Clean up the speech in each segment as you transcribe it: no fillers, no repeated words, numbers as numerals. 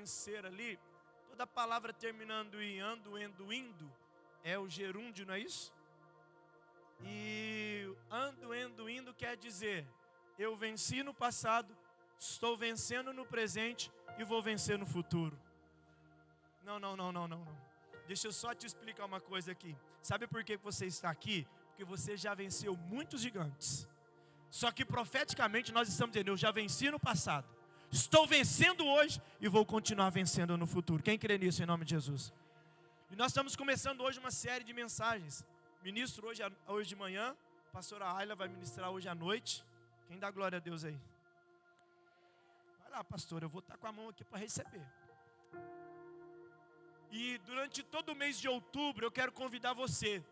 vencer ali, toda palavra terminando em ando, endo, indo, é o gerúndio, não é isso? E ando, endo, indo quer dizer, eu venci no passado, estou vencendo no presente e vou vencer no futuro. Não. Deixa eu só te explicar uma coisa aqui. Sabe por que você está aqui? Porque você já venceu muitos gigantes. Só que profeticamente nós estamos dizendo, eu já venci no passado, estou vencendo hoje e vou continuar vencendo no futuro. Quem crê nisso em nome de Jesus? E nós estamos começando hoje uma série de mensagens. Ministro hoje de manhã, a pastora Ayla vai ministrar hoje à noite. Quem dá glória a Deus aí? Vai lá, pastor, eu vou estar com a mão aqui para receber. E durante todo o mês de outubro eu quero convidar você.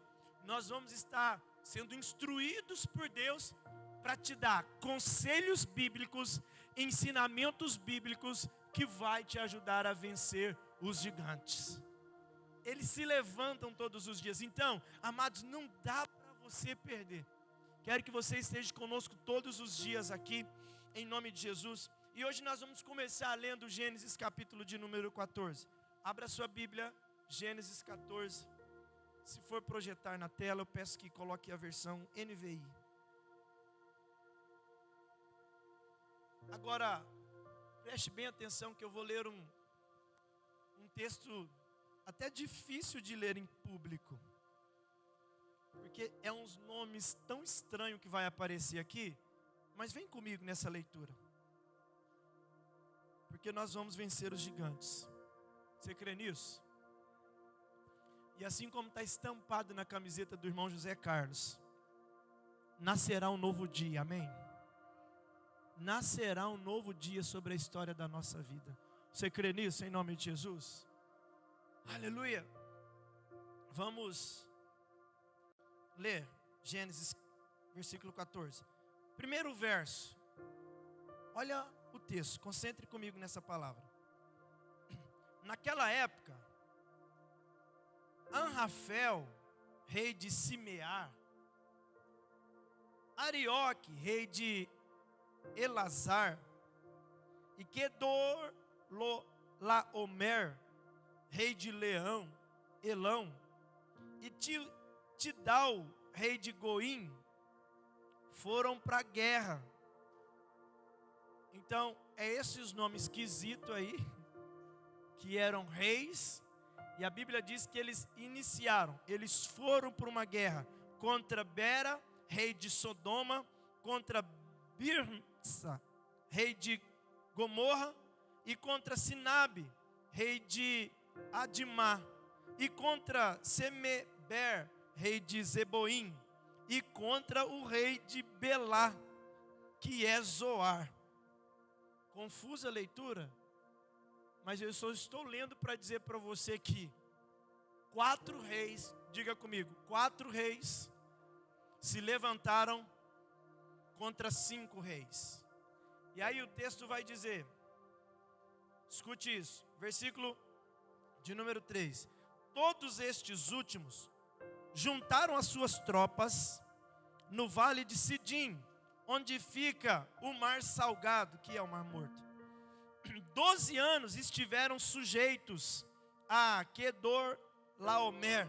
Nós vamos estar sendo instruídos por Deus para te dar conselhos bíblicos, ensinamentos bíblicos que vai te ajudar a vencer os gigantes. Eles se levantam todos os dias. Então, amados, não dá para você perder. Quero que você esteja conosco todos os dias aqui, em nome de Jesus. E hoje nós vamos começar lendo Gênesis capítulo de número 14. Abra sua Bíblia, Gênesis 14. Se for projetar na tela, eu peço que coloque a versão NVI. Agora, preste bem atenção que eu vou ler um texto até difícil de ler em público. Porque é uns nomes tão estranhos que vai aparecer aqui. Mas vem comigo nessa leitura. Porque nós vamos vencer os gigantes. Você crê nisso? E assim como está estampado na camiseta do irmão José Carlos, nascerá um novo dia, amém? Nascerá um novo dia sobre a história da nossa vida. Você crê nisso em nome de Jesus? Aleluia! Vamos ler Gênesis, versículo 14. Primeiro verso. Olha o texto, concentre comigo nessa palavra. Naquela época, Anrafel, rei de Simear, Arioque, rei de Elazar, e Kedorlaomer, rei de Elão, e Tidal, rei de Goim, foram para a guerra. Então, é esses nomes esquisitos aí, que eram reis, e a Bíblia diz que eles foram para uma guerra contra Bera, rei de Sodoma, contra Birsa, rei de Gomorra, e contra Sinabe, rei de Adimá, e contra Semeber, rei de Zeboim, e contra o rei de Belá, que é Zoar. Confusa a leitura? Mas eu só estou lendo para dizer para você que 4 reis, diga comigo, 4 reis se levantaram contra 5 reis. E aí o texto vai dizer, escute isso, versículo de número 3. Todos estes últimos juntaram as suas tropas no vale de Sidim, onde fica o mar salgado, que é o mar morto. 12 anos estiveram sujeitos a Kedorlaomer,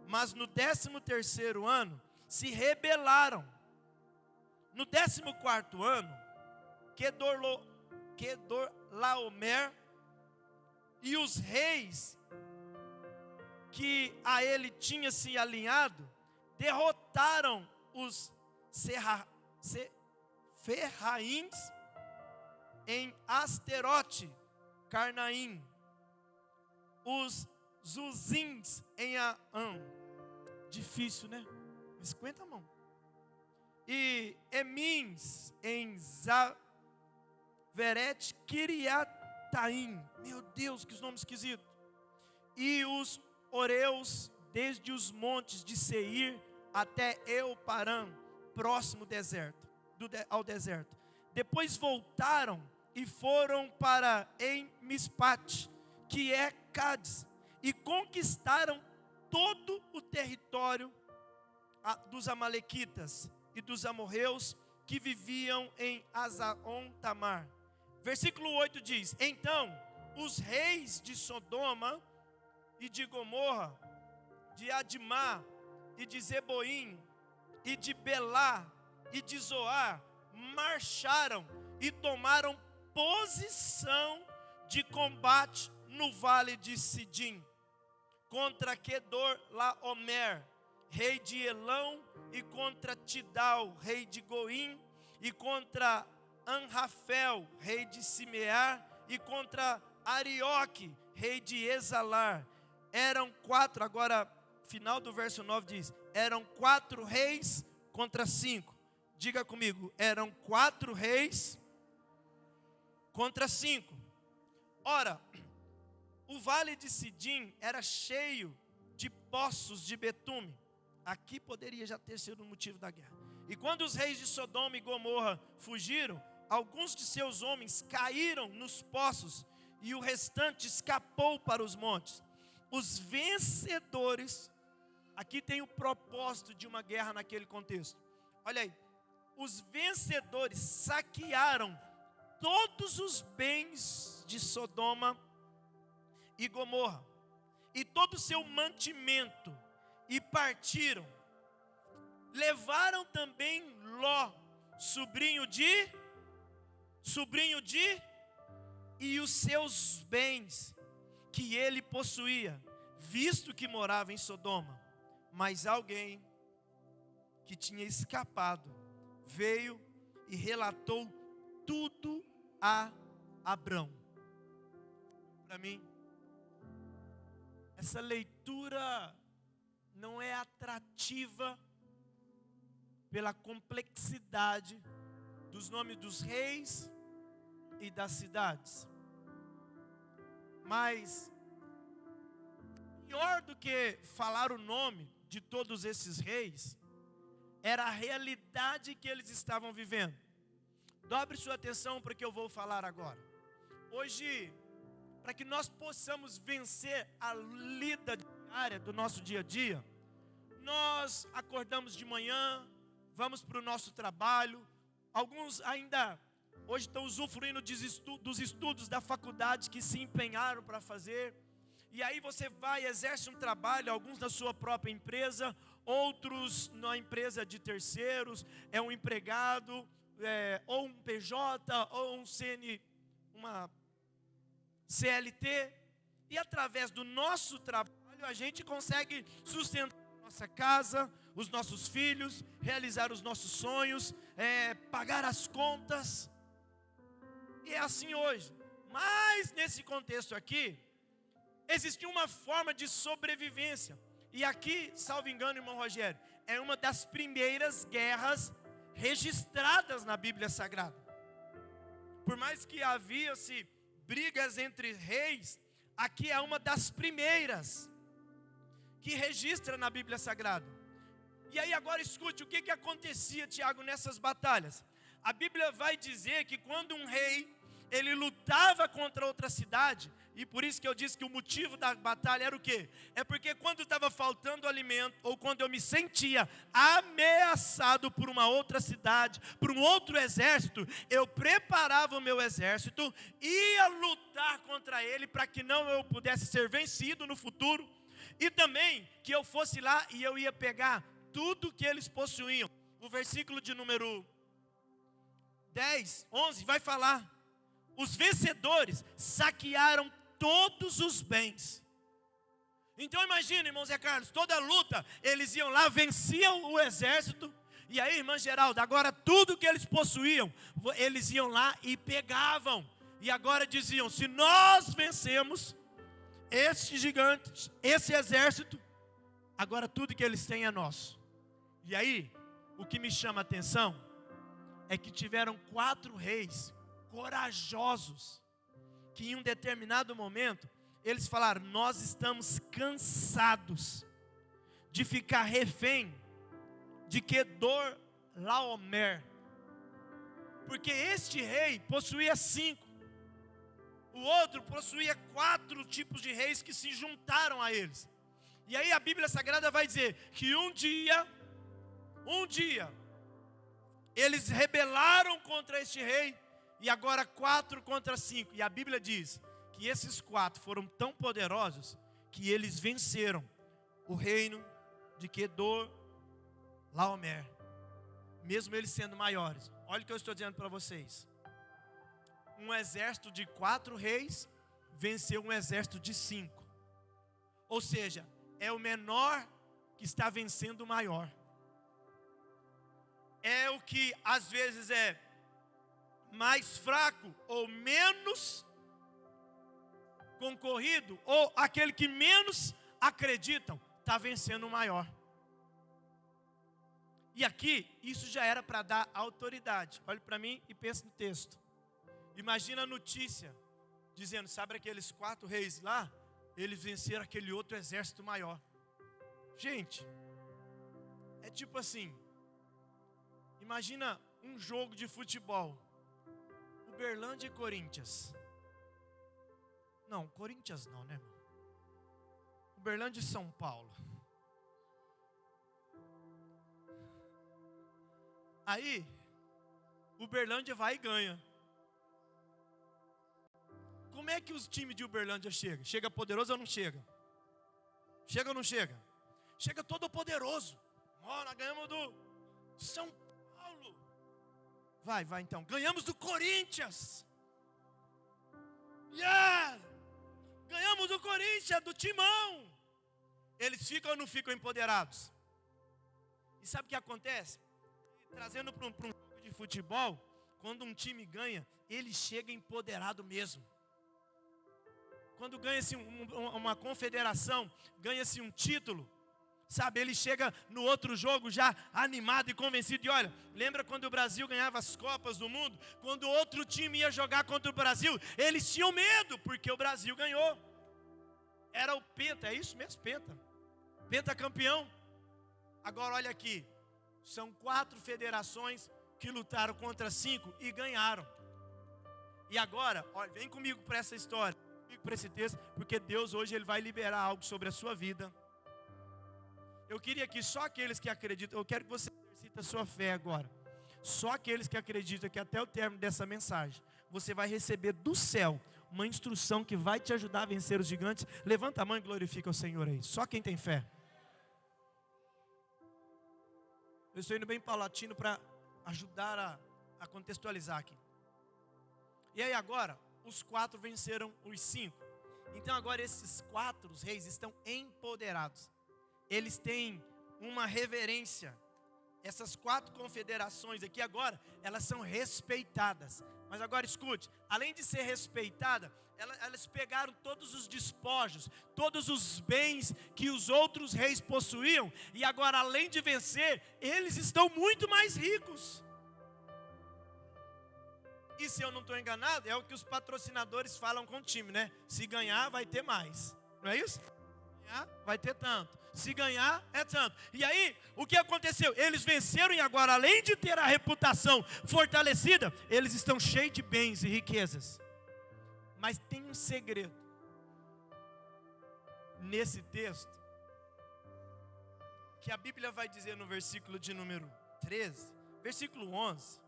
mas no 13º ano se rebelaram. No 14º ano, Kedorlaomer e os reis que a ele tinha se alinhado derrotaram os Ferraíns em Asterote, Carnaim, os Zuzins em Aã. Difícil, né? Mas aguenta a mão. E Emins em Zaveret Kiriataim. Meu Deus, que nome esquisito. E os Oreus desde os montes de Seir até Euparã, próximo ao deserto. Depois voltaram e foram para Mispat, que é Cádiz, e conquistaram todo o território dos amalequitas e dos amorreus que viviam em Azaon Tamar. Versículo 8 diz: então os reis de Sodoma e de Gomorra, de Adimá e de Zeboim e de Belá e de Zoar marcharam e tomaram posição de combate no vale de Sidim, contra Kedor Laomer, rei de Elão, e contra Tidal, rei de Goim, e contra Anrafel, rei de Simear, e contra Arioque, rei de Exalar. Eram 4, agora final do verso 9 diz: eram 4 reis contra 5. Diga comigo, eram 4 reis contra 5. Ora, o vale de Sidim era cheio de poços de betume. Aqui poderia já ter sido o motivo da guerra. E quando os reis de Sodoma e Gomorra fugiram, alguns de seus homens caíram nos poços e o restante escapou para os montes. Os vencedores, aqui tem o propósito de uma guerra naquele contexto. Olha aí, os vencedores saquearam todos os bens de Sodoma e Gomorra e todo o seu mantimento, e partiram. Levaram também Ló, sobrinho de, e os seus bens que ele possuía, visto que morava em Sodoma. Mas alguém que tinha escapado veio e relatou tudo a Abrão. Para mim, essa leitura não é atrativa pela complexidade dos nomes dos reis e das cidades. Mas, pior do que falar o nome de todos esses reis, era a realidade que eles estavam vivendo. Dobre sua atenção para o que eu vou falar agora. Hoje, para que nós possamos vencer a lida diária do nosso dia a dia, nós acordamos de manhã, vamos para o nosso trabalho. Alguns ainda hoje estão usufruindo dos estudos da faculdade que se empenharam para fazer. E aí você vai, exerce um trabalho, alguns na sua própria empresa, outros na empresa de terceiros, é um empregado, ou um PJ, ou uma CLT. E através do nosso trabalho a gente consegue sustentar a nossa casa, os nossos filhos, realizar os nossos sonhos, pagar as contas. E é assim hoje. Mas nesse contexto aqui, existia uma forma de sobrevivência. E aqui, salvo engano, irmão Rogério, é uma das primeiras guerras registradas na Bíblia Sagrada. Por mais que havia-se brigas entre reis, aqui é uma das primeiras que registra na Bíblia Sagrada. E aí agora escute, o que acontecia, Tiago, nessas batalhas? A Bíblia vai dizer que quando um rei, ele lutava contra outra cidade, e por isso que eu disse que o motivo da batalha era o quê? É porque quando estava faltando alimento, ou quando eu me sentia ameaçado por uma outra cidade, por um outro exército, eu preparava o meu exército, ia lutar contra ele, para que não eu pudesse ser vencido no futuro, e também que eu fosse lá e eu ia pegar tudo que eles possuíam. O versículo de número 10, 11 vai falar: os vencedores saquearam todos os bens. Então imagina, irmão Zé Carlos, toda luta, eles iam lá, venciam o exército. E aí, irmã Geralda, agora tudo que eles possuíam, eles iam lá e pegavam. E agora diziam: se nós vencemos esses gigantes, esse exército, agora tudo que eles têm é nosso. E aí, o que me chama a atenção é que tiveram 4 reis corajosos, que em um determinado momento, eles falaram: nós estamos cansados de ficar refém de Kedor Laomer, porque este rei possuía 5, o outro possuía 4 tipos de reis que se juntaram a eles. E aí a Bíblia Sagrada vai dizer que um dia, eles rebelaram contra este rei, e agora 4 contra 5. E a Bíblia diz que esses 4 foram tão poderosos que eles venceram o reino de Kedor, Laomer, mesmo eles sendo maiores. Olha o que eu estou dizendo para vocês. Um exército de 4 reis venceu um exército de 5. Ou seja, é o menor que está vencendo o maior. É o que às vezes é mais fraco ou menos concorrido, ou aquele que menos acreditam, está vencendo o maior. E aqui, isso já era para dar autoridade. Olhe para mim e pense no texto. Imagina a notícia, dizendo, sabe aqueles 4 reis lá? Eles venceram aquele outro exército maior. Gente, é tipo assim, imagina um jogo de futebol, Uberlândia e Corinthians. Não, Corinthians não, né, irmão? Uberlândia e São Paulo. Aí, Uberlândia vai e ganha. Como é que os times de Uberlândia chegam? Chega poderoso ou não chega? Chega ou não chega? Chega todo poderoso. Ó, nós ganhamos do São Paulo. Vai então. Ganhamos do Corinthians. Yeah! Ganhamos do Corinthians, do Timão. Eles ficam ou não ficam empoderados? E sabe o que acontece? Trazendo para um jogo de futebol, quando um time ganha, ele chega empoderado mesmo. Quando ganha-se uma confederação, ganha-se um título, sabe, ele chega no outro jogo já animado e convencido. E olha, lembra quando o Brasil ganhava as Copas do Mundo? Quando outro time ia jogar contra o Brasil, eles tinham medo, porque o Brasil ganhou. Era o Penta, é isso mesmo, Penta. Penta campeão. Agora olha aqui, são 4 federações que lutaram contra 5 e ganharam. E agora, olha, vem comigo para essa história, para esse texto, porque Deus hoje ele vai liberar algo sobre a sua vida. Eu queria que só aqueles que acreditam, eu quero que você exercite a sua fé agora. Só aqueles que acreditam que até o término dessa mensagem, você vai receber do céu uma instrução que vai te ajudar a vencer os gigantes. Levanta a mão e glorifica o Senhor aí. Só quem tem fé. Eu estou indo bem paulatino para ajudar a contextualizar aqui. E aí agora, os 4 venceram os 5. Então agora esses 4 reis estão empoderados. Eles têm uma reverência. Essas 4 confederações aqui agora, elas são respeitadas. Mas agora escute, além de ser respeitada, elas pegaram todos os despojos, todos os bens que os outros reis possuíam, e agora além de vencer, eles estão muito mais ricos. E se eu não estou enganado, é o que os patrocinadores falam com o time, né? Se ganhar, vai ter mais. Não é isso? Se ganhar, vai ter tanto. Se ganhar, é tanto. E aí, o que aconteceu? Eles venceram e agora, além de ter a reputação fortalecida, eles estão cheios de bens e riquezas. Mas tem um segredo nesse texto, que a Bíblia vai dizer no versículo de número 13, versículo 11,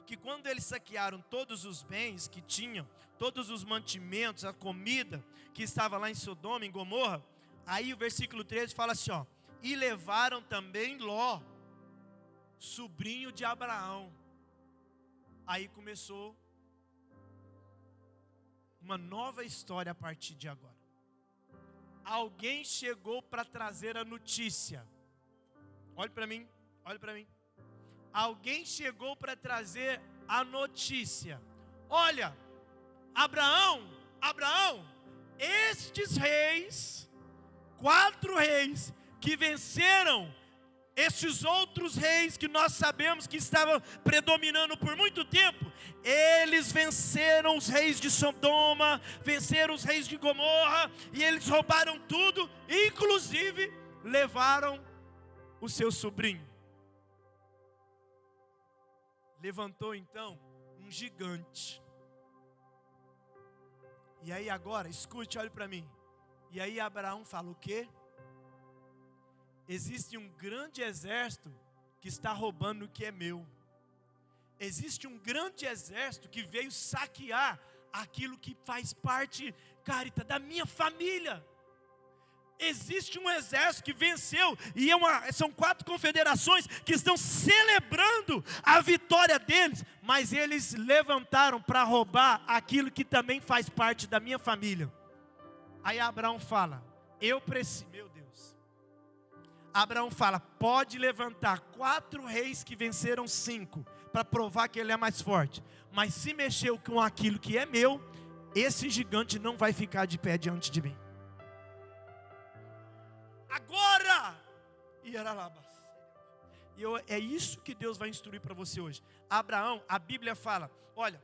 que quando eles saquearam todos os bens que tinham, todos os mantimentos, a comida que estava lá em Sodoma, em Gomorra, aí o versículo 13 fala assim, ó, e levaram também Ló, sobrinho de Abraão. Aí começou uma nova história a partir de agora. Alguém chegou para trazer a notícia. Olhe para mim, olhe para mim. Alguém chegou para trazer a notícia. Olha, Abraão, estes reis, 4 reis que venceram esses outros reis que nós sabemos que estavam predominando por muito tempo, eles venceram os reis de Sodoma, venceram os reis de Gomorra, e eles roubaram tudo, inclusive levaram o seu sobrinho. Levantou então um gigante. E aí agora, escute, olhe para mim. E aí Abraão fala o quê? Existe um grande exército que está roubando o que é meu. existe um grande exército que veio saquear aquilo que faz parte, Carita, da minha família. Existe um exército que venceu, e são 4 confederações que estão celebrando a vitória deles, mas eles levantaram para roubar aquilo que também faz parte da minha família. Aí Abraão fala, meu Deus. Abraão fala, pode levantar 4 reis que venceram 5, para provar que ele é mais forte. Mas se mexeu com aquilo que é meu, esse gigante não vai ficar de pé diante de mim. Agora! É isso que Deus vai instruir para você hoje. Abraão, a Bíblia fala, olha,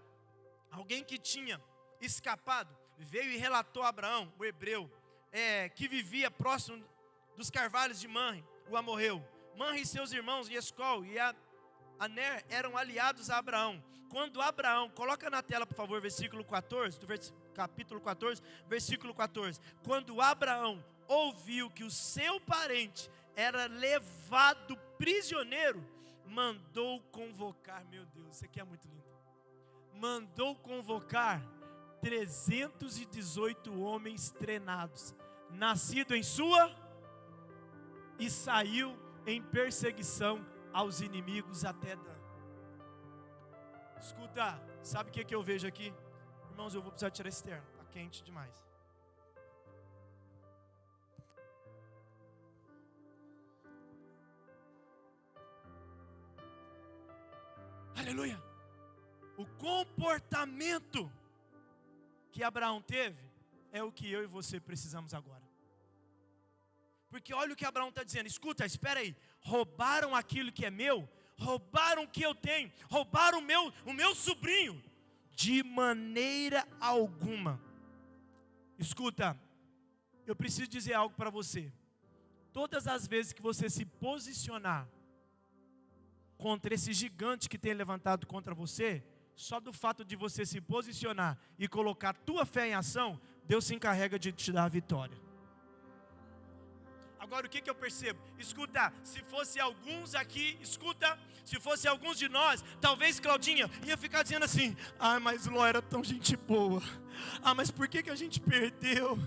alguém que tinha escapado, veio e relatou a Abraão, o hebreu, que vivia próximo dos carvalhos de Manre, o amorreu. Manre e seus irmãos, Escol e Aner, eram aliados a Abraão. Quando Abraão, coloca na tela por favor, versículo 14, capítulo 14, versículo 14. Quando Abraão ouviu que o seu parente era levado prisioneiro, mandou convocar, meu Deus, isso aqui é muito lindo. Mandou convocar 318 homens treinados, nascido em sua, e saiu em perseguição aos inimigos até Dan. Escuta, sabe o que eu vejo aqui? Irmãos, eu vou precisar tirar esse terno, está quente demais. Aleluia. O comportamento que Abraão teve é o que eu e você precisamos agora. Porque olha o que Abraão está dizendo. Escuta, espera aí. Roubaram aquilo que é meu, roubaram o que eu tenho, roubaram o meu sobrinho. De maneira alguma. Escuta, eu preciso dizer algo para você. Todas as vezes que você se posicionar contra esse gigante que tem levantado contra você, só do fato de você se posicionar e colocar a tua fé em ação, Deus se encarrega de te dar a vitória. Agora o que eu percebo? Escuta, se fosse alguns aqui, se fosse alguns de nós, talvez Claudinha ia ficar dizendo assim, mas Ló era tão gente boa, mas por que a gente perdeu?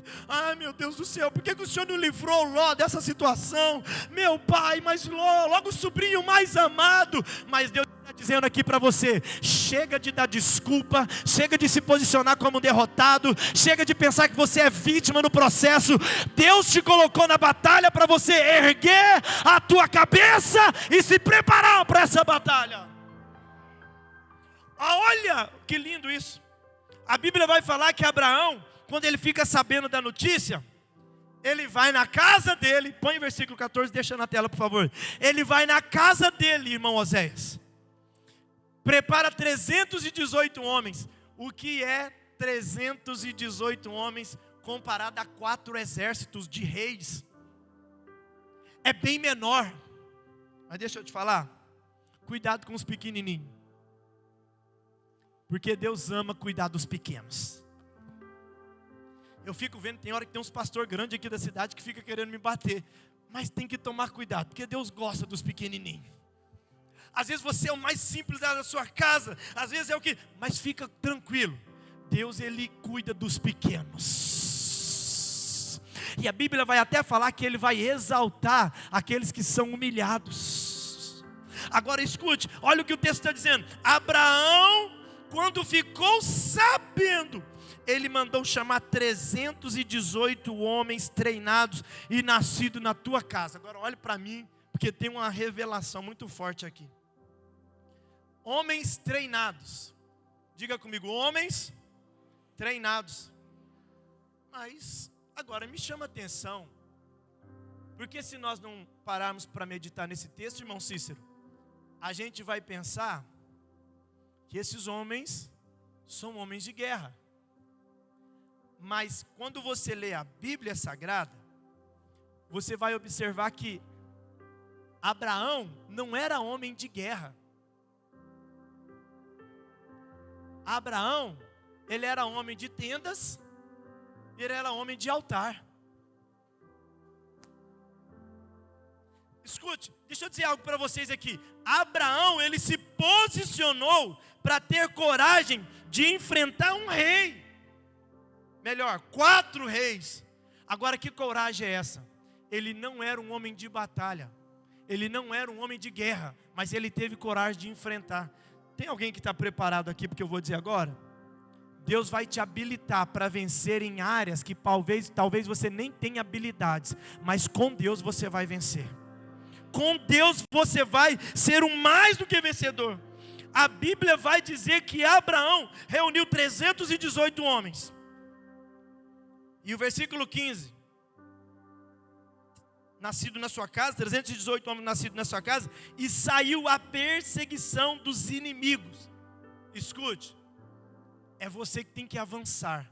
Meu Deus do céu, por que o Senhor não livrou Ló dessa situação? Meu pai, mas Ló, logo o sobrinho mais amado. Mas Deus está dizendo aqui para você, chega de dar desculpa, chega de se posicionar como derrotado, chega de pensar que você é vítima no processo. Deus te colocou na batalha para você erguer a tua cabeça e se preparar para essa batalha. Olha que lindo isso. A Bíblia vai falar que Abraão, quando ele fica sabendo da notícia, ele vai na casa dele, põe o versículo 14, deixa na tela por favor. Ele vai na casa dele, irmão Oséias, prepara 318 homens. O que é 318 homens comparado a 4 exércitos de reis? É bem menor. Mas deixa eu te falar, cuidado com os pequenininhos, porque Deus ama cuidar dos pequenos. Eu fico vendo, tem hora que tem uns pastor grande aqui da cidade que fica querendo me bater, mas tem que tomar cuidado, porque Deus gosta dos pequenininhos. Às vezes você é o mais simples da sua casa, às vezes é o que, mas fica tranquilo, Deus ele cuida dos pequenos. E a Bíblia vai até falar que ele vai exaltar aqueles que são humilhados. Agora escute, olha o que o texto está dizendo. Abraão, quando ficou sabendo, ele mandou chamar 318 homens treinados e nascidos na tua casa. Agora olhe para mim, porque tem uma revelação muito forte aqui. Homens treinados. Diga comigo, homens treinados. Mas agora me chama a atenção, porque se nós não pararmos para meditar nesse texto, irmão Cícero, a gente vai pensar que esses homens são homens de guerra. Mas quando você lê a Bíblia Sagrada, você vai observar que Abraão não era homem de guerra. Abraão, ele era homem de tendas, ele era homem de altar. escute, deixa eu dizer algo para vocês aqui. Abraão, ele se posicionou para ter coragem de enfrentar um rei. Melhor, 4 reis. Agora, que coragem é essa? Ele não era um homem de batalha. Ele não era um homem de guerra. Mas ele teve coragem de enfrentar. Tem alguém que está preparado aqui porque eu vou dizer agora? Deus vai te habilitar para vencer em áreas que talvez você nem tenha habilidades. Mas com Deus você vai vencer. Com Deus você vai ser um mais do que vencedor. A Bíblia vai dizer que Abraão reuniu 318 homens. E o versículo 15. Nascido na sua casa, 318 homens nascidos na sua casa. E saiu a perseguição dos inimigos. Escute. É você que tem que avançar.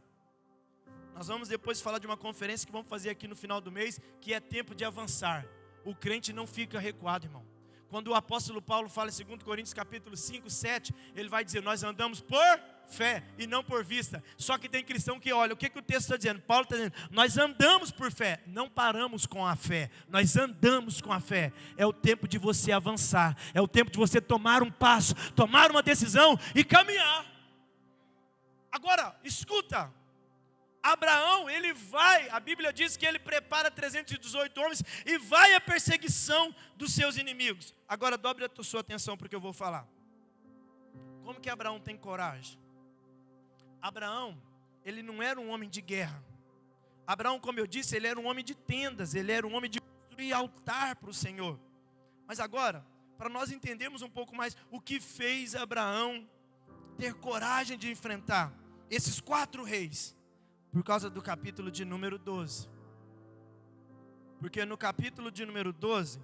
Nós vamos depois falar de uma conferência que vamos fazer aqui no final do mês. Que é tempo de avançar. O crente não fica recuado, irmão. Quando o apóstolo Paulo fala em 2 Coríntios capítulo 5, 7, ele vai dizer, nós andamos por fé e não por vista. Só que tem cristão que olha, o que o texto está dizendo? Paulo está dizendo, nós andamos por fé, não paramos com a fé, nós andamos com a fé. É o tempo de você avançar, é o tempo de você tomar um passo, tomar uma decisão e caminhar. Agora, escuta. Abraão, ele vai, a Bíblia diz que ele prepara 318 homens e vai à perseguição dos seus inimigos. Agora dobre a sua atenção para o que eu vou falar. Como que Abraão tem coragem? Abraão, ele não era um homem de guerra. Abraão, como eu disse, ele era um homem de tendas, ele era um homem de construir altar para o Senhor. Mas agora, para nós entendermos um pouco mais o que fez Abraão ter coragem de enfrentar esses 4 reis. Por causa do capítulo de número 12. Porque no capítulo de número 12,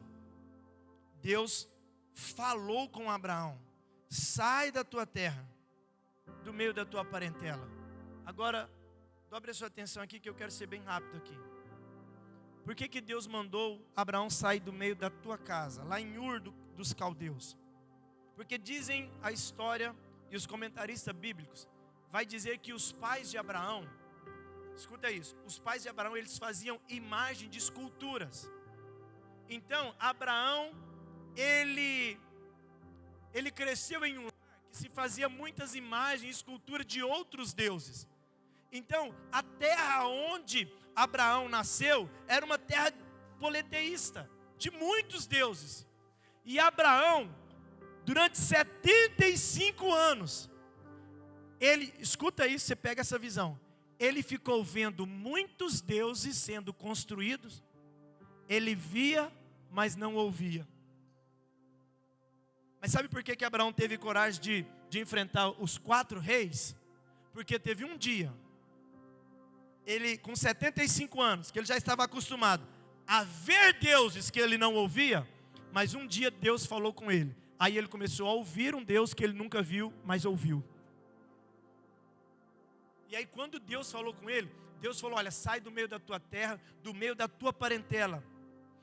Deus falou com Abraão. Sai da tua terra, do meio da tua parentela. Agora, dobre a sua atenção aqui que eu quero ser bem rápido aqui. Por que Deus mandou Abraão sair do meio da tua casa, lá em Ur dos Caldeus? Porque dizem a história e os comentaristas bíblicos, vai dizer que os pais de Abraão, escuta isso, os pais de Abraão, eles faziam imagem de esculturas. Então, Abraão, ele cresceu em um lar que se fazia muitas imagens e esculturas de outros deuses. Então, a terra onde Abraão nasceu, era uma terra politeísta, de muitos deuses. E Abraão, durante 75 anos, ele, escuta isso, você pega essa visão. Ele ficou vendo muitos deuses sendo construídos. Ele via, mas não ouvia. Mas sabe por que Abraão teve coragem de enfrentar os 4 reis? Porque teve um dia, ele com 75 anos, que ele já estava acostumado a ver deuses que ele não ouvia. Mas um dia Deus falou com ele. Aí ele começou a ouvir um Deus que ele nunca viu, mas ouviu. E aí quando Deus falou com ele, Deus falou, olha, sai do meio da tua terra, do meio da tua parentela,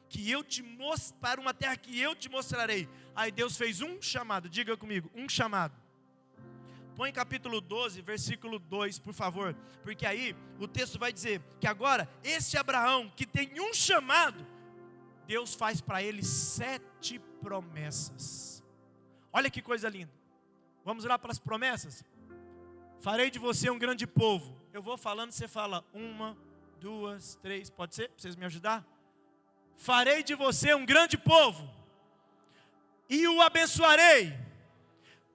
que eu te mostro, para uma terra que eu te mostrarei. Aí Deus fez um chamado, diga comigo, um chamado. Põe capítulo 12, versículo 2, por favor, porque aí o texto vai dizer que agora, esse Abraão que tem um chamado, Deus faz para ele 7 promessas. Olha que coisa linda. Vamos lá para as promessas? Farei de você um grande povo. Eu vou falando, você fala 1, 2, 3, pode ser? Para vocês me ajudar? Farei de você um grande povo. E o abençoarei.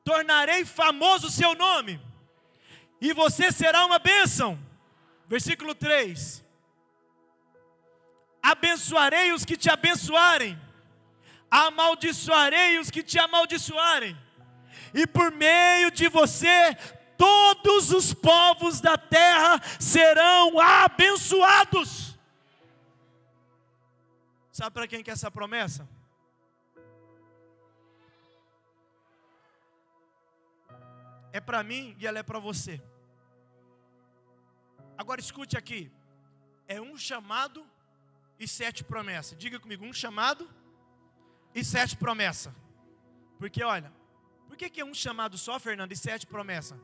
Tornarei famoso o seu nome. E você será uma bênção. Versículo 3. Abençoarei os que te abençoarem. Amaldiçoarei os que te amaldiçoarem. E por meio de você, todos os povos da terra serão abençoados. Sabe para quem que é essa promessa? É para mim e ela é para você. Agora escute aqui. É um chamado e 7 promessas. Diga comigo, um chamado e 7 promessas. Porque olha, por que é um chamado só, Fernando, e 7 promessas?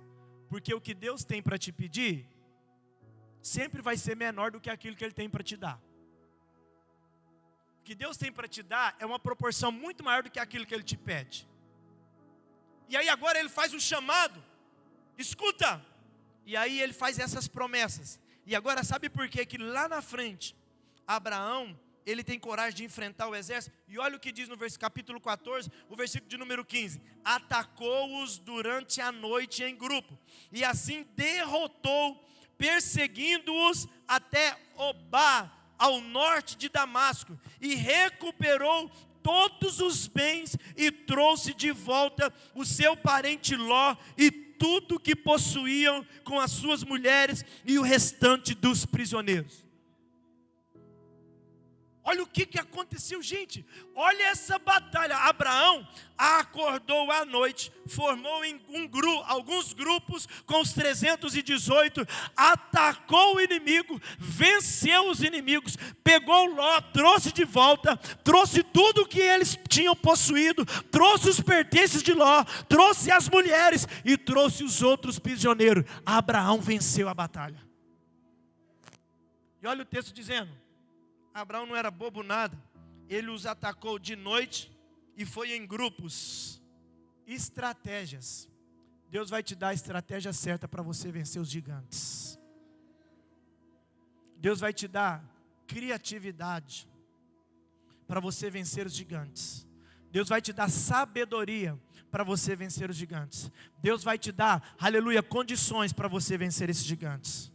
Porque o que Deus tem para te pedir sempre vai ser menor do que aquilo que Ele tem para te dar. O que Deus tem para te dar é uma proporção muito maior do que aquilo que Ele te pede. E aí agora Ele faz um chamado. Escuta! E aí Ele faz essas promessas. E agora sabe por quê? Que lá na frente, Abraão, ele tem coragem de enfrentar o exército. E olha o que diz no capítulo 14, o versículo de número 15. Atacou-os durante a noite em grupo. E assim derrotou, perseguindo-os até Obá, ao norte de Damasco. E recuperou todos os bens e trouxe de volta o seu parente Ló e tudo que possuíam com as suas mulheres e o restante dos prisioneiros. Olha o que aconteceu, gente. Olha essa batalha. Abraão acordou à noite, formou em alguns grupos com os 318, atacou o inimigo, venceu os inimigos, pegou Ló, trouxe de volta, trouxe tudo que eles tinham possuído, trouxe os pertences de Ló, trouxe as mulheres e trouxe os outros prisioneiros. Abraão venceu a batalha. E olha o texto dizendo: Abraão não era bobo nada, ele os atacou de noite e foi em grupos. Estratégias. Deus vai te dar a estratégia certa para você vencer os gigantes. Deus vai te dar criatividade para você vencer os gigantes. Deus vai te dar sabedoria para você vencer os gigantes. Deus vai te dar, aleluia, condições para você vencer esses gigantes.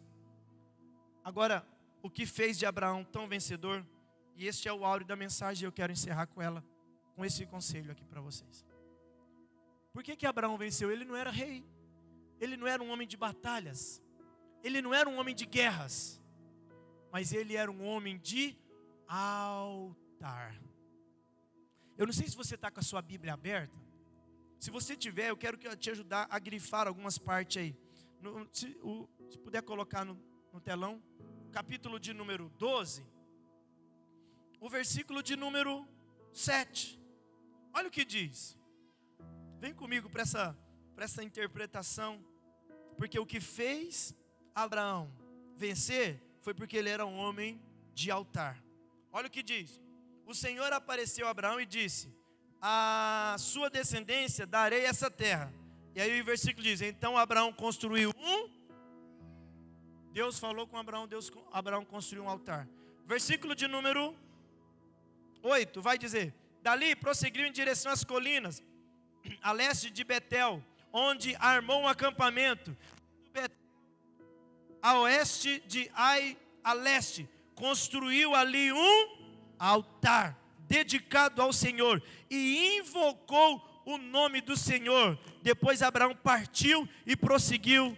Agora, o que fez de Abraão tão vencedor, e este é o áudio da mensagem, eu quero encerrar com ela, com esse conselho aqui para vocês. Por que Abraão venceu? Ele não era rei, ele não era um homem de batalhas, ele não era um homem de guerras, mas ele era um homem de altar. Eu não sei se você está com a sua Bíblia aberta. Se você tiver, eu quero te ajudar a grifar algumas partes aí. Se puder colocar no telão, capítulo de número 12, o versículo de número 7. Olha o que diz. Vem comigo para essa interpretação. Porque o que fez Abraão vencer foi porque ele era um homem de altar. Olha o que diz. O Senhor apareceu a Abraão e disse: a sua descendência darei essa terra. E aí o versículo diz: então Abraão construiu Deus falou com Abraão, Abraão construiu um altar. Versículo de número 8 vai dizer: dali prosseguiu em direção às colinas, a leste de Betel, onde armou um acampamento. A oeste de Ai, a leste, construiu ali um altar dedicado ao Senhor e invocou o nome do Senhor. Depois Abraão partiu e prosseguiu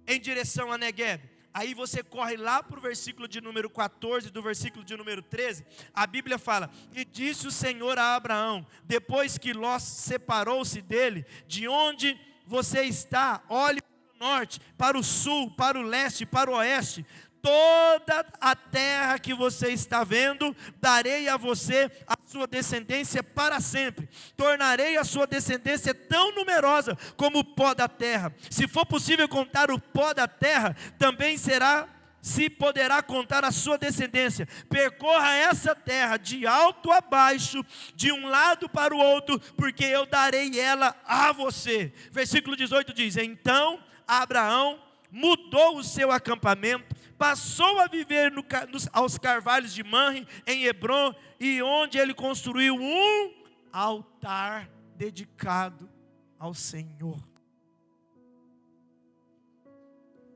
em direção a Negueb. Aí você corre lá para o versículo de número 14, do versículo de número 13, a Bíblia fala: e disse o Senhor a Abraão, depois que Ló separou-se dele: de onde você está, olhe para o norte, para o sul, para o leste, para o oeste. Toda a terra que você está vendo, darei a você, a sua descendência para sempre. Tornarei a sua descendência tão numerosa como o pó da terra. Se for possível contar o pó da terra, também se poderá contar a sua descendência. Percorra essa terra de alto a baixo, de um lado para o outro, porque eu darei ela a você. Versículo 18 diz: então Abraão mudou o seu acampamento, passou a viver aos carvalhos de Manre, em Hebrom, e onde ele construiu um altar dedicado ao Senhor.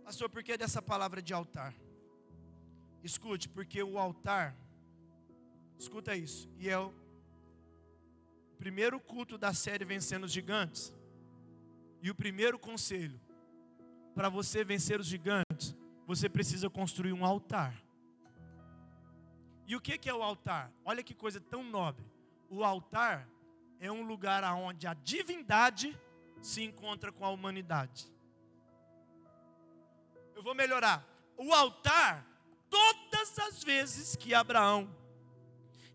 Pastor, por que dessa palavra de altar? Escute, porque o altar, escuta isso, e é o primeiro culto da série Vencendo os Gigantes, e o primeiro conselho para você vencer os gigantes: você precisa construir um altar. E o que é o altar? Olha que coisa tão nobre. O altar é um lugar onde a divindade se encontra com a humanidade. Eu vou melhorar. O altar, todas as vezes que Abraão,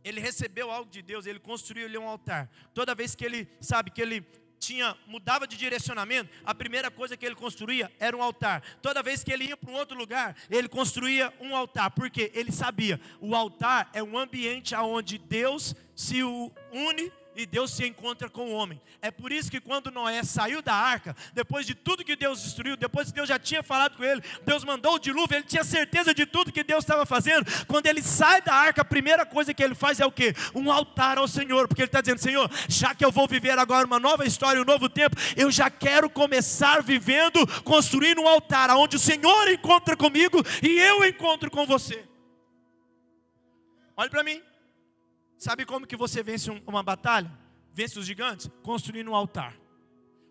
ele recebeu algo de Deus, ele construiu ali um altar. Toda vez que ele, mudava de direcionamento, a primeira coisa que ele construía era um altar. Toda vez que ele ia para um outro lugar, ele construía um altar, porque ele sabia, o altar é um ambiente onde Deus se une e Deus se encontra com o homem. É por isso que quando Noé saiu da arca, depois de tudo que Deus destruiu, depois que Deus já tinha falado com ele, Deus mandou o dilúvio, ele tinha certeza de tudo que Deus estava fazendo. Quando ele sai da arca, a primeira coisa que ele faz é o quê? Um altar ao Senhor, porque ele está dizendo: Senhor, já que eu vou viver agora uma nova história, um novo tempo, eu já quero começar vivendo, construindo um altar, onde o Senhor encontra comigo e eu encontro com você. Olhe para mim. Sabe como que você vence uma batalha? Vence os gigantes? Construindo um altar.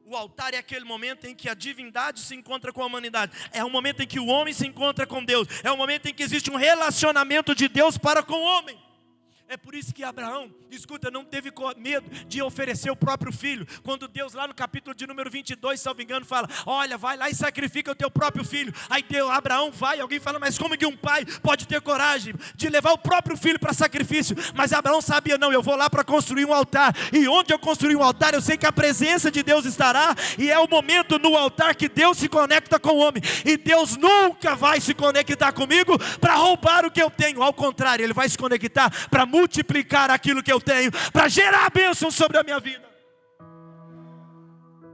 O altar é aquele momento em que a divindade se encontra com a humanidade. É o momento em que o homem se encontra com Deus. É o momento em que existe um relacionamento de Deus para com o homem. É por isso que Abraão, escuta, não teve medo de oferecer o próprio filho. Quando Deus lá no capítulo de número 22, salvo engano, fala: olha, vai lá e sacrifica o teu próprio filho. Aí Abraão vai, alguém fala: mas como que um pai pode ter coragem de levar o próprio filho para sacrifício? Mas Abraão sabia: não, eu vou lá para construir um altar. E onde eu construir um altar, eu sei que a presença de Deus estará. E é o momento no altar que Deus se conecta com o homem. E Deus nunca vai se conectar comigo para roubar o que eu tenho. Ao contrário, Ele vai se conectar para multiplicar aquilo que eu tenho, para gerar bênção sobre a minha vida.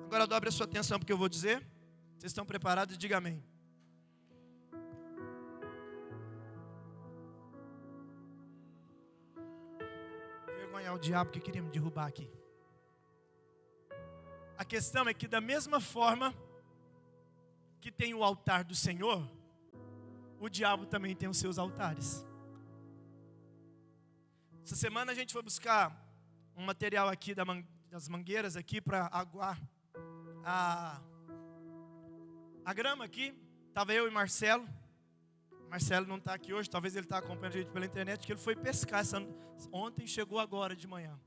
Agora dobre a sua atenção porque eu vou dizer. Vocês estão preparados? Diga amém. Vergonhar o diabo que queria me derrubar aqui. A questão é que da mesma forma que tem o altar do Senhor, o diabo também tem os seus altares. Essa semana a gente foi buscar um material aqui das mangueiras aqui para aguar a grama aqui. Estava eu e Marcelo. Marcelo não está aqui hoje, talvez ele está acompanhando a gente pela internet, que ele foi pescar ontem, chegou agora de manhã.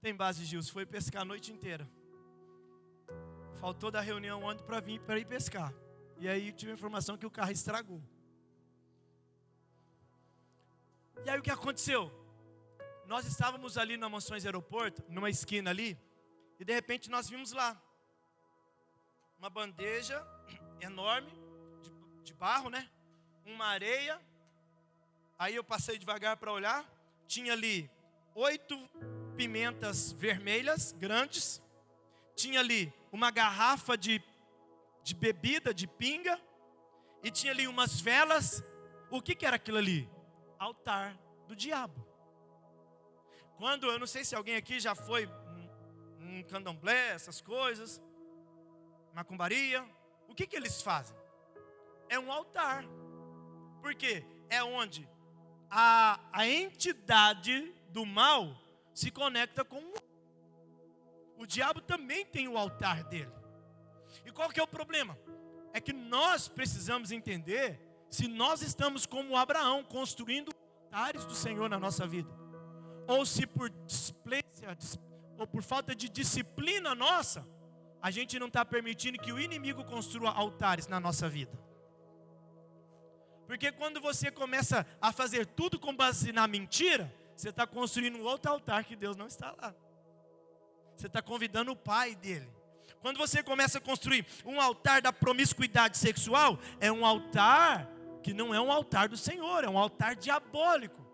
Tem base, Gilson, foi pescar a noite inteira. Faltou da reunião ontem para ir pescar. E aí tive a informação que o carro estragou. E aí o que aconteceu? Nós estávamos ali na Mansões Aeroporto, numa esquina ali, e de repente nós vimos lá uma bandeja enorme, de barro, né? Uma areia. Aí eu passei devagar para olhar, tinha ali 8 pimentas vermelhas, grandes, tinha ali uma garrafa de bebida, de pinga, e tinha ali umas velas. O que era aquilo ali? Altar do diabo. Quando, eu não sei se alguém aqui já foi em candomblé, essas coisas, macumbaria, o que eles fazem? É um altar. Por quê? É onde a entidade do mal se conecta com o diabo. Também tem o altar dele. E qual que é o problema? É que nós precisamos entender se nós estamos como Abraão, construindo altares do Senhor na nossa vida. Ou se por displência, ou por falta de disciplina nossa, a gente não está permitindo que o inimigo construa altares na nossa vida. Porque quando você começa a fazer tudo com base na mentira, você está construindo um outro altar que Deus não está lá. Você está convidando o pai dele. Quando você começa a construir um altar da promiscuidade sexual, é um altar que não é um altar do Senhor, é um altar diabólico.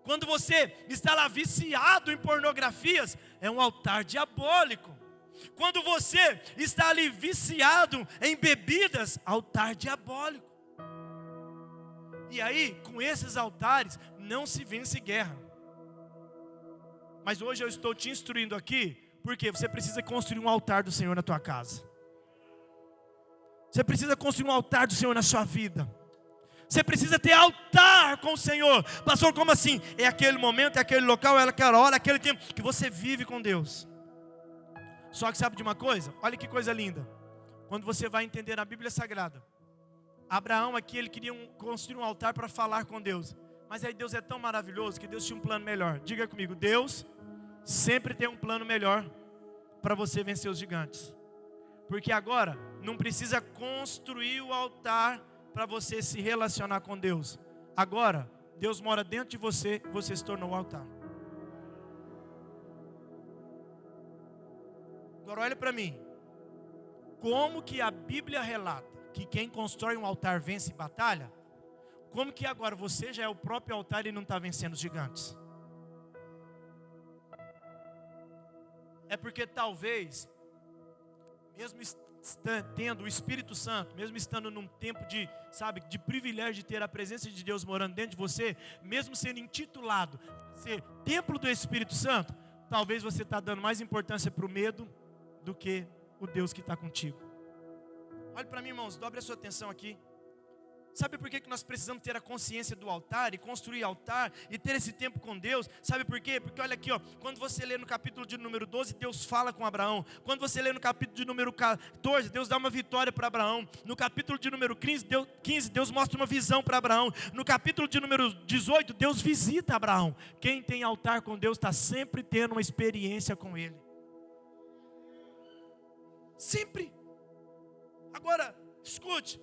Quando você está lá viciado em pornografias, é um altar diabólico. Quando você está ali viciado em bebidas, altar diabólico. E aí, com esses altares, não se vence guerra. Mas hoje eu estou te instruindo aqui, porque você precisa construir um altar do Senhor na tua casa. Você precisa construir um altar do Senhor na sua vida. Você precisa ter altar com o Senhor. Pastor, como assim? É aquele momento, é aquele local, é aquela hora, aquele tempo que você vive com Deus. Só que sabe de uma coisa? Olha que coisa linda. Quando você vai entender a Bíblia Sagrada, Abraão aqui, ele queria construir um altar para falar com Deus. Mas aí Deus é tão maravilhoso que Deus tinha um plano melhor. Diga comigo, Deus sempre tem um plano melhor para você vencer os gigantes. Porque agora não precisa construir o altar para você se relacionar com Deus. Agora, Deus mora dentro de você, você se tornou o altar. Agora olha para mim. Como que a Bíblia relata que quem constrói um altar vence batalha? Como que agora você já é o próprio altar e não está vencendo os gigantes? É porque talvez, mesmo tendo o Espírito Santo, mesmo estando num tempo de, de privilégio de ter a presença de Deus morando dentro de você, mesmo sendo intitulado ser templo do Espírito Santo, talvez você está dando mais importância para o medo do que o Deus que está contigo. Olhe para mim, irmãos, dobre a sua atenção aqui. Sabe por que nós precisamos ter a consciência do altar e construir altar e ter esse tempo com Deus? Sabe por quê? Porque olha aqui, quando você lê no capítulo de número 12, Deus fala com Abraão. Quando você lê no capítulo de número 14, Deus dá uma vitória para Abraão. No capítulo de número 15, Deus mostra uma visão para Abraão. No capítulo de número 18, Deus visita Abraão. Quem tem altar com Deus está sempre tendo uma experiência com Ele. Sempre. Agora, escute.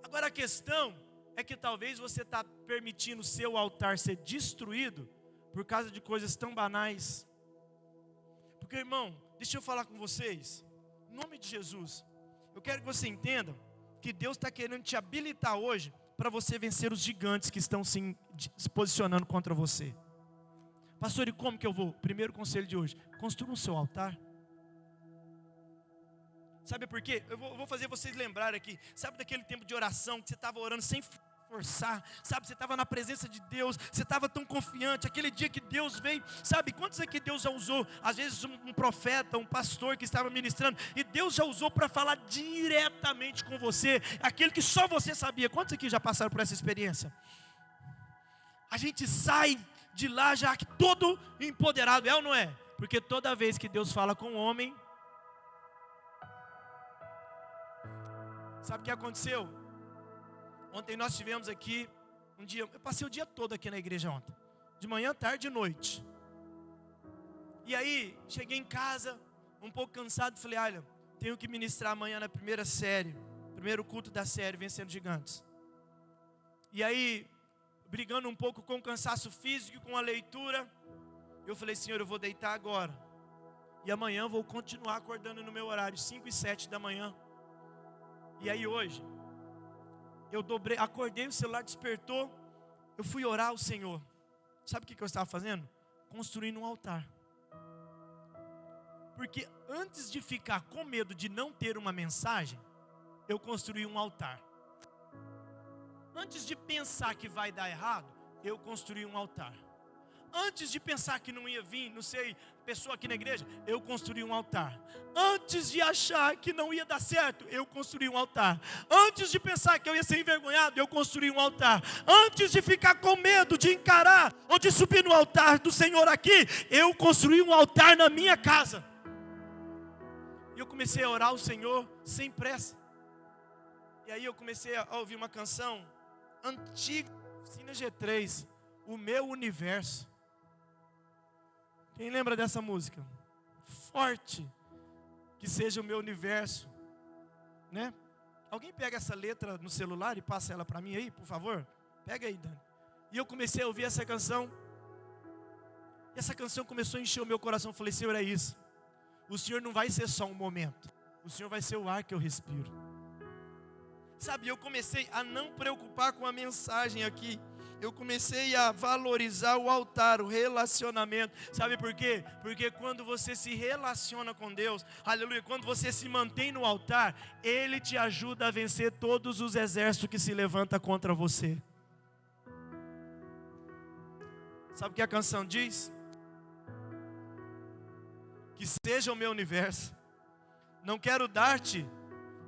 Agora a questão é que talvez você está permitindo o seu altar ser destruído por causa de coisas tão banais. Porque, irmão, deixa eu falar com vocês, em nome de Jesus, eu quero que você entenda que Deus está querendo te habilitar hoje para você vencer os gigantes que estão se posicionando contra você. Pastor, e como que eu vou? Primeiro conselho de hoje, construa o seu altar. Sabe por quê? Eu vou fazer vocês lembrarem aqui. Sabe daquele tempo de oração que você estava orando sem forçar? Sabe, você estava na presença de Deus, você estava tão confiante. Aquele dia que Deus veio, sabe, quantos aqui Deus já usou? Às vezes um profeta, um pastor que estava ministrando, e Deus já usou para falar diretamente com você, aquele que só você sabia. Quantos aqui já passaram por essa experiência? A gente sai de lá já todo empoderado, é ou não é? Porque toda vez que Deus fala com o homem, sabe o que aconteceu? Ontem nós tivemos aqui um dia, eu passei o dia todo aqui na igreja ontem, de manhã, tarde e noite. E aí, cheguei em casa, um pouco cansado, falei, olha, tenho que ministrar amanhã na primeira série, primeiro culto da série, Vencendo Gigantes. E aí, brigando um pouco com o cansaço físico, com a leitura, eu falei, Senhor, eu vou deitar agora. E amanhã eu vou continuar acordando no meu horário, 5 e 7 da manhã. E aí hoje, eu acordei, o celular despertou, eu fui orar ao Senhor. Sabe o que eu estava fazendo? Construindo um altar. Porque antes de ficar com medo de não ter uma mensagem, eu construí um altar. Antes de pensar que vai dar errado, eu construí um altar. Antes de pensar que não ia vir, não sei, pessoa aqui na igreja, eu construí um altar. Antes de achar que não ia dar certo, eu construí um altar. Antes de pensar que eu ia ser envergonhado, eu construí um altar. Antes de ficar com medo de encarar ou de subir no altar do Senhor aqui, eu construí um altar na minha casa. E eu comecei a orar ao Senhor sem pressa. E aí eu comecei a ouvir uma canção antiga, Oficina G3, O Meu Universo. Quem lembra dessa música? Forte, que seja o meu universo, né? Alguém pega essa letra no celular e passa ela para mim aí, por favor? Pega aí, Dani. E eu comecei a ouvir essa canção. E essa canção começou a encher o meu coração. Eu falei, Senhor, é isso. O Senhor não vai ser só um momento. O Senhor vai ser o ar que eu respiro. Sabe, eu comecei a não preocupar com a mensagem aqui. Eu comecei a valorizar o altar, o relacionamento. Sabe por quê? Porque quando você se relaciona com Deus, aleluia, quando você se mantém no altar, Ele te ajuda a vencer todos os exércitos que se levantam contra você. Sabe o que a canção diz? Que seja o meu universo. Não quero dar-te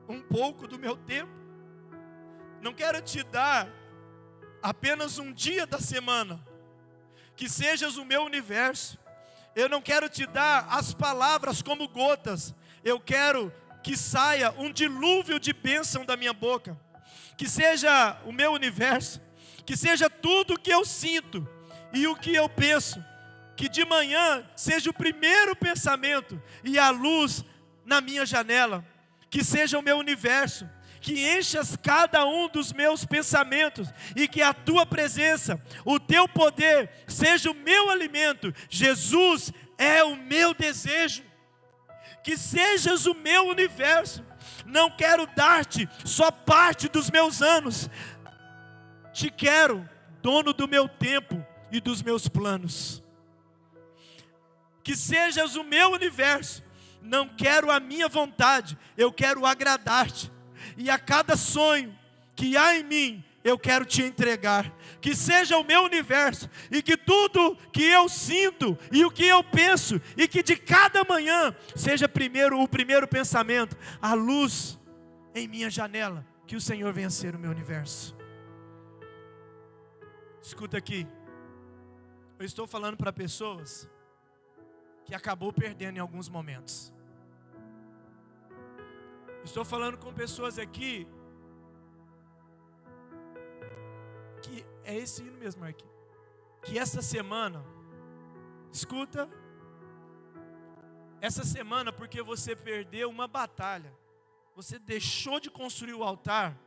um pouco do meu tempo. Não quero te dar apenas um dia da semana. Que sejas o meu universo. Eu não quero te dar as palavras como gotas. Eu quero que saia um dilúvio de bênção da minha boca. Que seja o meu universo. Que seja tudo o que eu sinto e o que eu penso. Que de manhã seja o primeiro pensamento e a luz na minha janela. Que seja o meu universo. Que enchas cada um dos meus pensamentos, e que a tua presença, o teu poder, seja o meu alimento. Jesus é o meu desejo. que sejas o meu universo. Não quero dar-te só parte dos meus anos, te quero dono do meu tempo e dos meus planos. Que sejas o meu universo, não quero a minha vontade, eu quero agradar-te. E a cada sonho que há em mim, eu quero te entregar. Que seja o meu universo, e que tudo que eu sinto, e o que eu penso, e que de cada manhã, seja o primeiro pensamento, a luz em minha janela, que o Senhor venha ser o meu universo. Escuta aqui, eu estou falando para pessoas que acabou perdendo em alguns momentos. Estou falando com pessoas aqui que é esse hino mesmo, Marquinhos, que essa semana, escuta, essa semana, porque você perdeu uma batalha, você deixou de construir o altar,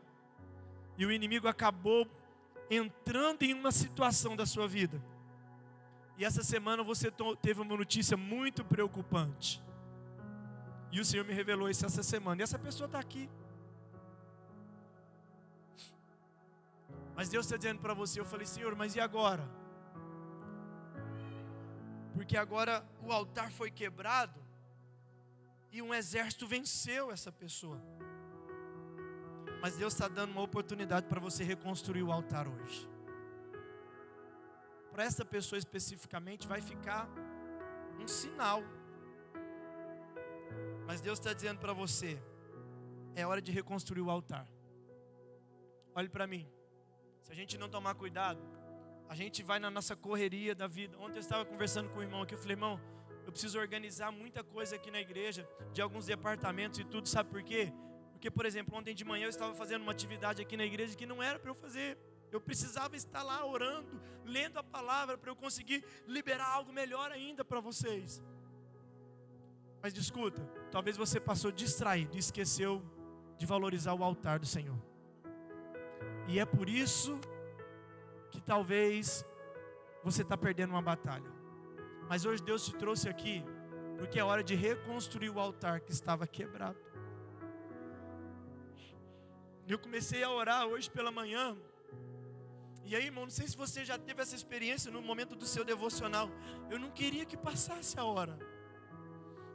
e o inimigo acabou entrando em uma situação da sua vida, e essa semana você teve uma notícia muito preocupante, e o Senhor me revelou isso essa semana, e essa pessoa está aqui. Mas Deus está dizendo para você, eu falei, Senhor, mas e agora? Porque agora o altar foi quebrado e um exército venceu essa pessoa. Mas Deus está dando uma oportunidade para você reconstruir o altar hoje. Para essa pessoa especificamente vai ficar um sinal. Mas Deus está dizendo para você, é hora de reconstruir o altar. Olhe para mim. Se a gente não tomar cuidado, a gente vai na nossa correria da vida. Ontem eu estava conversando com o irmão aqui, eu falei, irmão, eu preciso organizar muita coisa aqui na igreja, de alguns departamentos e tudo, sabe por quê? Porque, por exemplo, ontem de manhã eu estava fazendo uma atividade aqui na igreja que não era para eu fazer. Eu precisava estar lá orando, lendo a palavra, para eu conseguir liberar algo melhor ainda para vocês. Mas escuta, talvez você passou distraído e esqueceu de valorizar o altar do Senhor. E é por isso que talvez você está perdendo uma batalha. Mas hoje Deus te trouxe aqui, porque é hora de reconstruir o altar que estava quebrado. Eu comecei a orar hoje pela manhã. E aí, irmão, não sei se você já teve essa experiência no momento do seu devocional. Eu não queria que passasse a hora.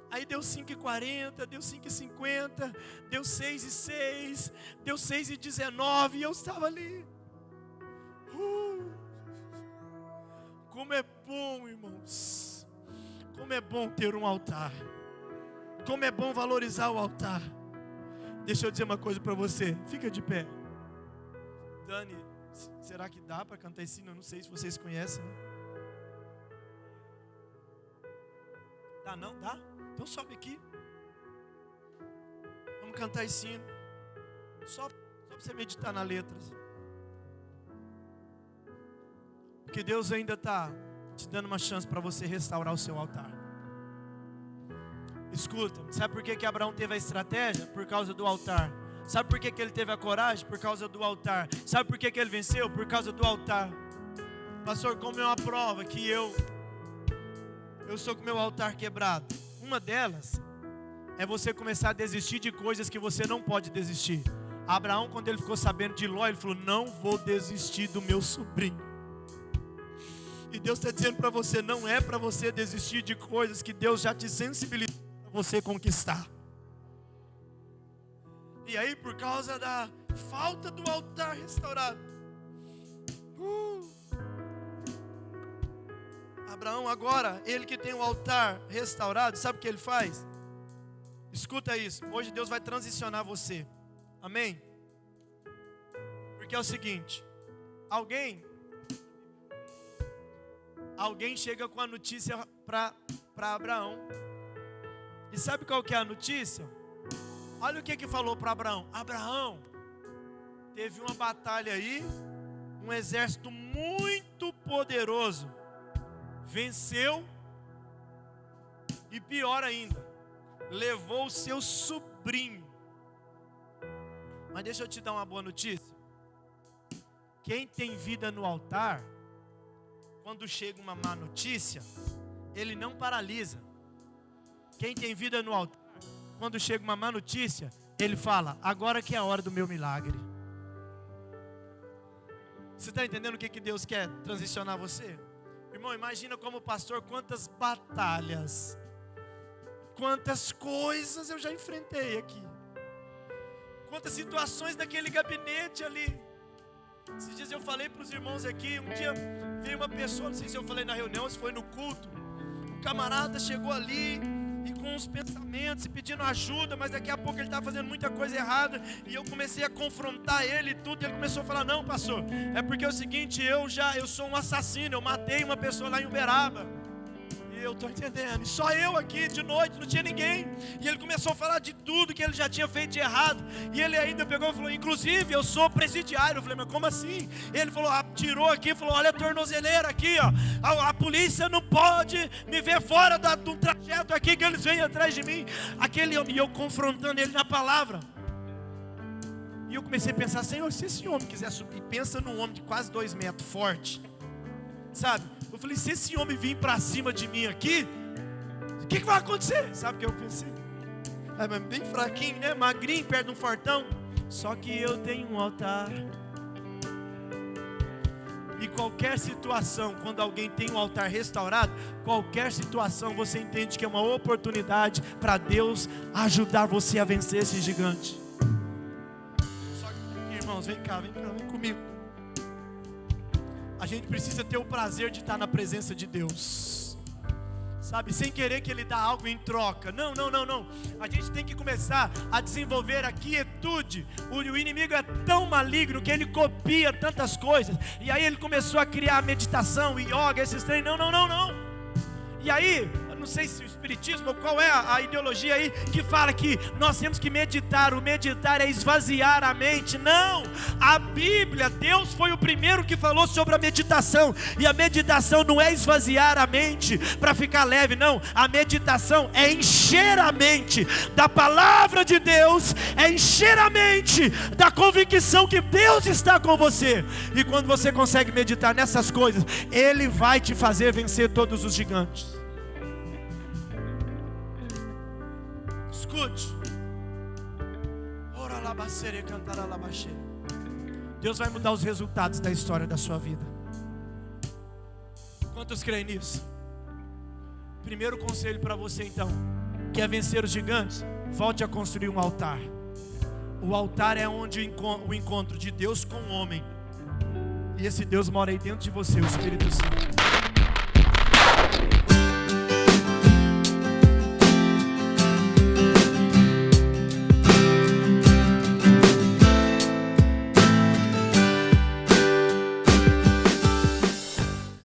Aí deu 5h40, deu 5h50, deu 6h06, deu 6h19 e eu estava ali. Como é bom, irmãos. Como é bom ter um altar. Como é bom valorizar o altar. Deixa eu dizer uma coisa para você. Fica de pé. Dani, será que dá para cantar esse hino? Eu não sei se vocês conhecem. Né? Dá não? Dá? Então sobe aqui. Vamos cantar esse hino. Só para você meditar nas letras. Porque Deus ainda está te dando uma chance para você restaurar o seu altar. Escuta, sabe por que Abraão teve a estratégia? Por causa do altar. Sabe por que ele teve a coragem? Por causa do altar. Sabe por que ele venceu? Por causa do altar. Pastor, como é uma prova que eu estou com meu altar quebrado? Uma delas é você começar a desistir de coisas que você não pode desistir. Abraão, quando ele ficou sabendo de Ló, ele falou, não vou desistir do meu sobrinho. E Deus está dizendo para você, não é para você desistir de coisas que Deus já te sensibilizou para você conquistar. E aí, por causa da falta do altar restaurado, Abraão agora, ele que tem o altar restaurado, sabe o que ele faz? Escuta isso, hoje Deus vai transicionar você, amém? Porque é o seguinte, alguém chega com a notícia para Abraão, e sabe qual que é a notícia? Olha o que falou para Abraão. Abraão, teve uma batalha aí, um exército muito poderoso, venceu, e pior ainda, levou o seu sobrinho. Mas deixa eu te dar uma boa notícia. Quem tem vida no altar, quando chega uma má notícia, ele não paralisa. Quem tem vida no altar, quando chega uma má notícia, ele fala: agora que é a hora do meu milagre. Você está entendendo o que Deus quer transicionar você? Irmão, imagina como pastor quantas batalhas, quantas coisas eu já enfrentei aqui. Quantas situações daquele gabinete ali. Esses dias eu falei para os irmãos aqui, um dia veio uma pessoa, não sei se eu falei na reunião, se foi no culto. Um camarada chegou ali e com uns pensamentos e pedindo ajuda, mas daqui a pouco ele estava fazendo muita coisa errada. E eu comecei a confrontar ele e tudo. E ele começou a falar: não, pastor, é porque é o seguinte, eu sou um assassino, eu matei uma pessoa lá em Uberaba. E eu estou entendendo, e só eu aqui de noite, não tinha ninguém. E ele começou a falar de tudo que ele já tinha feito de errado. E ele ainda pegou e falou: inclusive eu sou presidiário. Eu falei: mas como assim? Ele falou, tirou aqui, falou: olha a tornozeleira aqui, ó. A polícia não pode me ver fora do trajeto aqui, que eles vêm atrás de mim. E eu confrontando ele na palavra. E eu comecei a pensar: Senhor, se esse homem quiser subir, pensa num homem de quase 2 metros, forte, sabe? Eu falei: se esse homem vir para cima de mim aqui, o que vai acontecer? Sabe o que eu pensei? Bem fraquinho, né? Magrinho, perto de um fortão. Só que eu tenho um altar. E qualquer situação, quando alguém tem um altar restaurado, qualquer situação você entende que é uma oportunidade para Deus ajudar você a vencer esse gigante. Só que, irmãos, vem cá, vem comigo. A gente precisa ter o prazer de estar na presença de Deus, sabe, sem querer que Ele dá algo em troca. Não. A gente tem que começar a desenvolver a quietude. O inimigo é tão maligno que ele copia tantas coisas. E aí ele começou a criar meditação, yoga, esses treinos. Não. E aí, eu não sei se o espiritismo, qual é a ideologia aí que fala que nós temos que meditar. O meditar é esvaziar a mente. Não, a Bíblia, Deus foi o primeiro que falou sobre a meditação. E a meditação não é esvaziar a mente para ficar leve, não. A meditação é encher a mente da palavra de Deus, é encher a mente da convicção que Deus está com você. E quando você consegue meditar nessas coisas, Ele vai te fazer vencer todos os gigantes. Escute. Deus vai mudar os resultados da história da sua vida. Quantos creem nisso? Primeiro conselho para você então: quer vencer os gigantes? Volte a construir um altar. O altar é onde o encontro de Deus com o homem. E esse Deus mora aí dentro de você, o Espírito Santo.